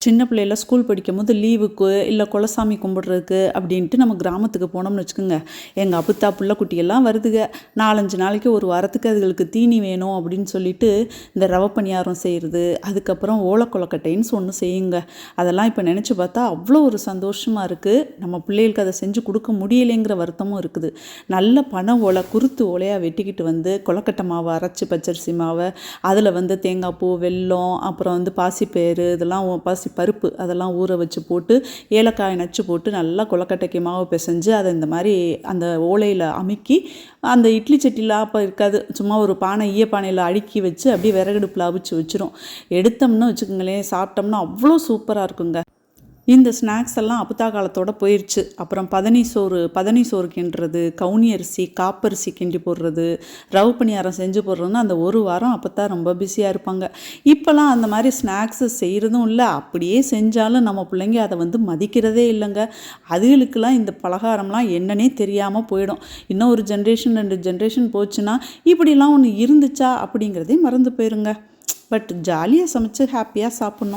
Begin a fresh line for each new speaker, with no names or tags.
சின்ன பிள்ளையில ஸ்கூல் படிக்கும்போது லீவுக்கு இல்லை குலசாமி கும்பிட்றதுக்கு அப்படின்ட்டு நம்ம கிராமத்துக்கு போனோம்னு வச்சுக்கோங்க. எங்கள் அப்புத்தா புள்ள குட்டியெல்லாம் வருதுங்க. 4-5 நாளைக்கு ஒரு வாரத்துக்கு அதுகளுக்கு தீனி வேணும் அப்படின்னு சொல்லிட்டு இந்த ரவை பணியாரம் செய்கிறது, அதுக்கப்புறம் ஓலக்கொலக்கட்டைன்னு ஒன்று செய்யுங்க. அதெல்லாம் இப்போ நினச்சி பார்த்தா அவ்வளோ ஒரு சந்தோஷமாக இருக்குது. நம்ம பிள்ளைகளுக்கு அதை செஞ்சு கொடுக்க முடியலைங்கிற வருத்தமும் இருக்குது. நல்ல பனை ஓலை குருத்து ஓலையாக வெட்டிக்கிட்டு வந்து கொலக்கட்டை மாவை அரைச்சி பச்சரிசி மாவை அதில் தேங்காய் பூ, வெல்லம், அப்புறம் பாசிப்பயிறு, இதெல்லாம் பருப்பு அதெல்லாம் ஊற வச்சு போட்டு ஏலக்காய் நச்சு போட்டு நல்லா கொலக்கட்டைக்கு மாவு பிசைஞ்சு அதை இந்த மாதிரி அந்த ஓலையில் அமுக்கி அந்த இட்லி சட்டியில் அப்போ இருக்காது, சும்மா ஒரு பானை ஈயப்பானையில் அடுக்கி வச்சு அப்படியே விறகடுப்பில் அவிச்சு வச்சிரும். எடுத்தோம்னு வச்சுக்கோங்களேன், சாப்பிட்டோம்னா அவ்வளோ சூப்பராக இருக்குங்க. இந்த ஸ்நாக்ஸ் எல்லாம் அப்புத்தா காலத்தோட போயிடுச்சு. அப்புறம் பதனி சோறு கிண்டுறது, கவுனி அரிசி காப்பரிசி கிண்டி போடுறது, ரவு பணியாரம் செஞ்சு போடுறதுன்னு அந்த ஒரு வாரம் அப்போத்தா ரொம்ப பிஸியாக இருப்பாங்க. இப்போல்லாம் அந்த மாதிரி ஸ்நாக்ஸு செய்கிறதும் இல்லை, அப்படியே செஞ்சாலும் நம்ம பிள்ளைங்க அதை மதிக்கிறதே இல்லைங்க. அதுகளுக்கெல்லாம் இந்த பலகாரம்லாம் என்னன்னே தெரியாமல் போயிடும். இன்னும் ஒரு ஜென்ரேஷன் 2 ஜென்ரேஷன் போச்சுன்னா இப்படிலாம் ஒன்று இருந்துச்சா அப்படிங்கிறதே மறந்து போயிருங்க. பட் ஜாலியாக சமைச்சு ஹாப்பியாக சாப்பிட்ணும்.